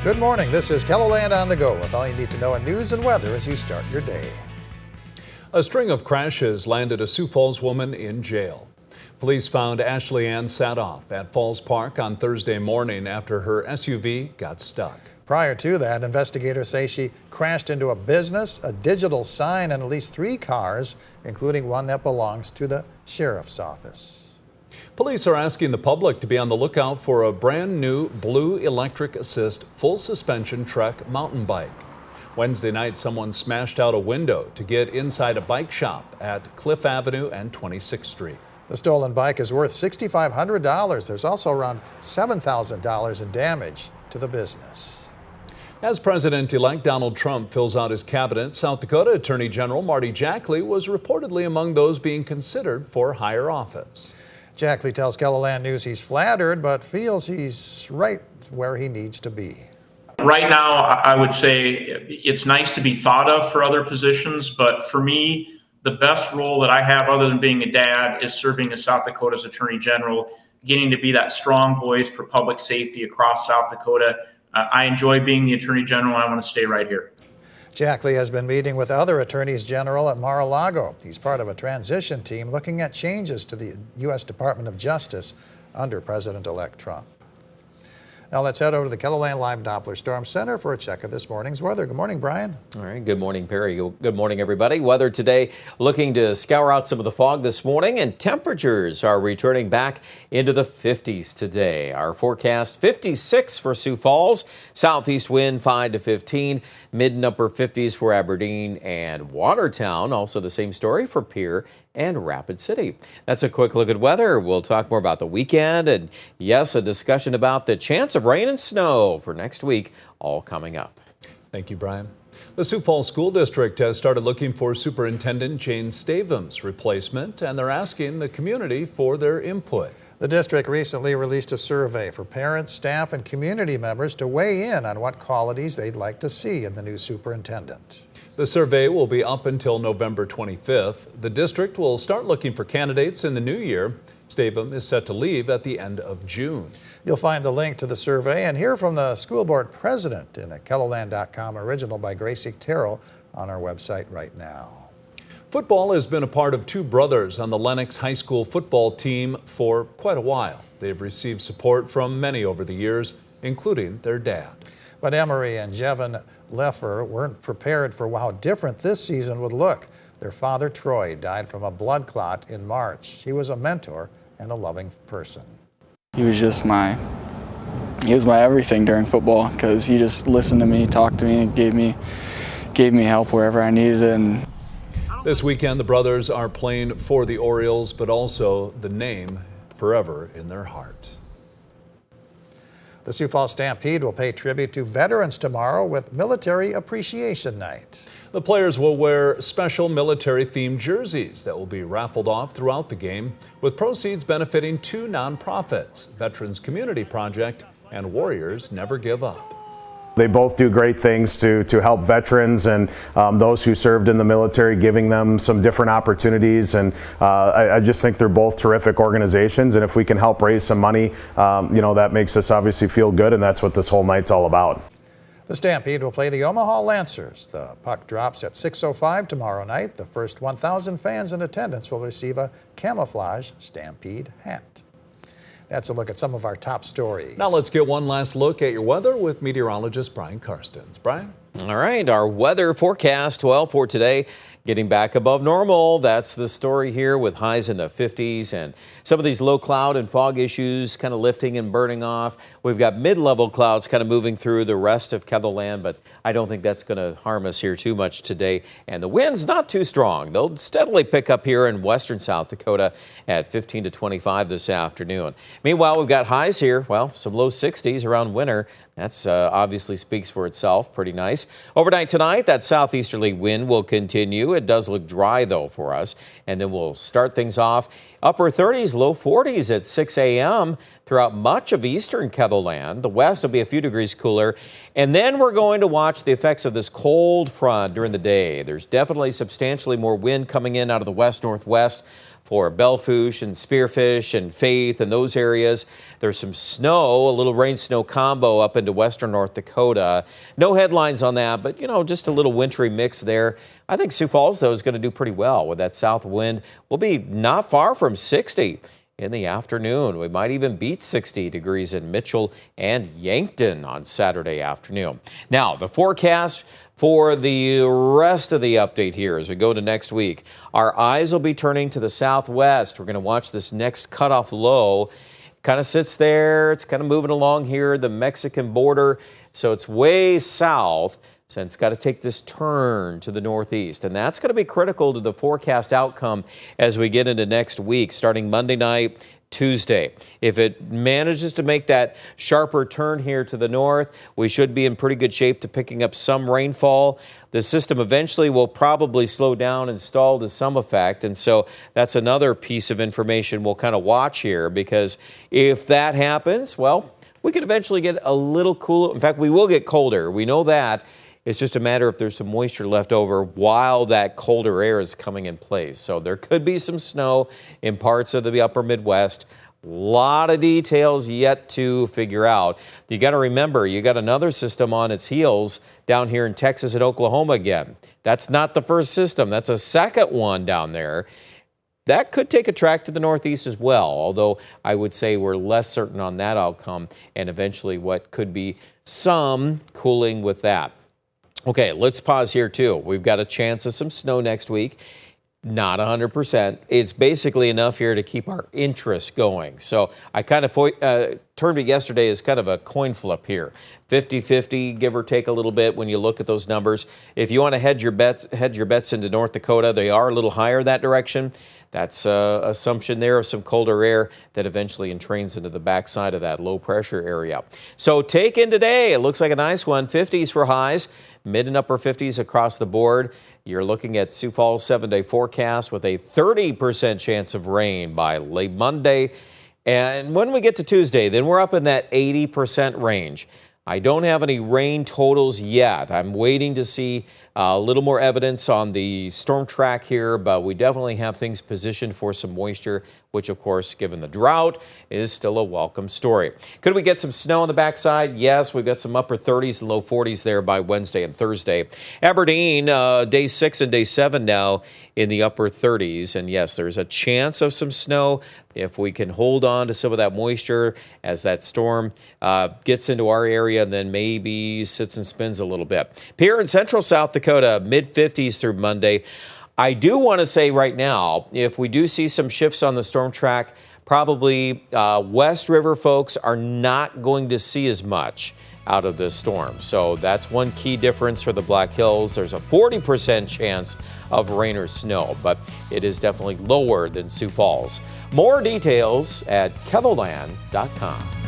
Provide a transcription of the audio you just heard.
Good morning. This is KELOLAND On the Go with all you need to know in news and weather as you start your day. A string of crashes landed a Sioux Falls woman in jail. Police found Ashley Ann Sadoff at Falls Park on Thursday morning after her SUV got stuck. Prior to that, investigators say she crashed into a business, a digital sign, and at least 3 cars, including one that belongs to the sheriff's office. Police are asking the public to be on the lookout for a brand new blue electric assist full suspension Trek mountain bike. Wednesday night, someone smashed out a window to get inside a bike shop at Cliff Avenue and 26th Street. The stolen bike is worth $6,500. There's also around $7,000 in damage to the business. As President-elect Donald Trump fills out his cabinet, South Dakota Attorney General Marty Jackley was reportedly among those being considered for higher office. Jackley tells KELOLAND News he's flattered, but feels he's right where he needs to be. Right now, I would say it's nice to be thought of for other positions, but for me, the best role that I have other than being a dad is serving as South Dakota's Attorney General, getting to be that strong voice for public safety across South Dakota. I enjoy being the Attorney General. I want to stay right here. Jackley has been meeting with other attorneys general at Mar-a-Lago. He's part of a transition team looking at changes to the U.S. Department of Justice under President-elect Trump. Now let's head over to the KELOLAND Live Doppler Storm Center for a check of this morning's weather. Good morning, Brian. All right. Good morning, Perry. Good morning, everybody. Weather today looking to scour out some of the fog this morning, and temperatures are returning back into the 50s today. Our forecast 56 for Sioux Falls, southeast wind 5 to 15, mid and upper 50s for Aberdeen and Watertown. Also the same story for Pierre and Rapid City. That's a quick look at weather. We'll talk more about the weekend and, yes, a discussion about the chance of rain and snow for next week, all coming up. Thank you, Brian. The Sioux Falls School District has started looking for Superintendent Jane Stavum's replacement, and they're asking the community for their input. The district recently released a survey for parents, staff, and community members to weigh in on what qualities they'd like to see in the new superintendent. The survey will be up until November 25th. The district will start looking for candidates in the new year. Stavum is set to leave at the end of June. You'll find the link to the survey and hear from the school board president in a KELOLAND.com original by Gracie Terrell on our website right now. Football has been a part of 2 brothers on the Lennox high school football team for quite a while. They've received support from many over the years, including their dad. But Emery and Jevin Leffer weren't prepared for how different this season would look. Their father, Troy, died from a blood clot in March. He was a mentor and a loving person. He was my everything during football because he just listened to me, talked to me, and gave me help wherever I needed it. And this weekend, the brothers are playing for the Orioles, but also the name forever in their heart. The Sioux Falls Stampede will pay tribute to veterans tomorrow with Military Appreciation Night. The players will wear special military-themed jerseys that will be raffled off throughout the game, with proceeds benefiting 2 nonprofits, Veterans Community Project and Warriors Never Give Up. They both do great things to help veterans and those who served in the military, giving them some different opportunities. And I just think they're both terrific organizations. And if we can help raise some money, that makes us obviously feel good. And that's what this whole night's all about. The Stampede will play the Omaha Lancers. The puck drops at 6:05 tomorrow night. The first 1,000 fans in attendance will receive a camouflage Stampede hat. That's a look at some of our top stories. Now let's get one last look at your weather with meteorologist Brian Karstens. Brian? All right, our weather forecast, well, for today, getting back above normal. That's the story here with highs in the 50s and some of these low cloud and fog issues kind of lifting and burning off. We've got mid-level clouds kind of moving through the rest of KELOLAND, but I don't think that's going to harm us here too much today. And the wind's not too strong. They'll steadily pick up here in western South Dakota at 15 to 25 this afternoon. Meanwhile, we've got highs here, well, some low 60s around winter. That's obviously speaks for itself. Pretty nice. Overnight tonight, that southeasterly wind will continue. It does look dry, though, for us. And then we'll start things off upper 30s, low 40s at 6 a.m. throughout much of eastern KELOLAND. The west will be a few degrees cooler. And then we're going to watch the effects of this cold front during the day. There's definitely substantially more wind coming in out of the west-northwest. for Bellfish and Spearfish and Faith and those areas. There's some snow, a little rain-snow combo up into western North Dakota. No headlines on that, but, just a little wintry mix there. I think Sioux Falls, though, is going to do pretty well with that south wind. We'll be not far from 60 in the afternoon. We might even beat 60 degrees in Mitchell and Yankton on Saturday afternoon. Now, the forecast for the rest of the update here as we go to next week. Our eyes will be turning to the southwest. We're going to watch this next cutoff low. Kind of sits there. It's kind of moving along here, the Mexican border. So it's way south. So it's got to take this turn to the northeast. And that's going to be critical to the forecast outcome as we get into next week, starting Monday night, Tuesday. If it manages to make that sharper turn here to the north, we should be in pretty good shape to picking up some rainfall. The system eventually will probably slow down and stall to some effect. And so that's another piece of information we'll kind of watch here, because if that happens, well, we could eventually get a little cooler. In fact, we will get colder. We know that. It's just a matter if there's some moisture left over while that colder air is coming in place. So there could be some snow in parts of the upper Midwest. A lot of details yet to figure out. You got to remember, you got another system on its heels down here in Texas and Oklahoma again. That's not the first system. That's a second one down there. That could take a track to the northeast as well, although I would say we're less certain on that outcome and eventually what could be some cooling with that. Okay, let's pause here too. We've got a chance of some snow next week. Not 100%. It's basically enough here to keep our interest going. So I kind of termed it yesterday as kind of a coin flip here. 50-50, give or take a little bit when you look at those numbers. If you want to hedge your bets into North Dakota, they are a little higher that direction. That's an assumption there of some colder air that eventually entrains into the backside of that low pressure area. So take in today, it looks like a nice one. 50s for highs, mid and upper 50s across the board. You're looking at Sioux Falls 7-day forecast with a 30% chance of rain by late Monday. And when we get to Tuesday, then we're up in that 80% range. I don't have any rain totals yet. I'm waiting to see a little more evidence on the storm track here, but we definitely have things positioned for some moisture, which, of course, given the drought, is still a welcome story. Could we get some snow on the backside? Yes, we've got some upper 30s and low 40s there by Wednesday and Thursday. Aberdeen, day 6 and day 7 now in the upper 30s. And yes, there's a chance of some snow if we can hold on to some of that moisture as that storm gets into our area and then maybe sits and spins a little bit. Here in central South Dakota, mid-50s through Monday. I do want to say right now, if we do see some shifts on the storm track, probably West River folks are not going to see as much out of this storm. So that's one key difference for the Black Hills. There's a 40% chance of rain or snow, but it is definitely lower than Sioux Falls. More details at KELOLAND.com.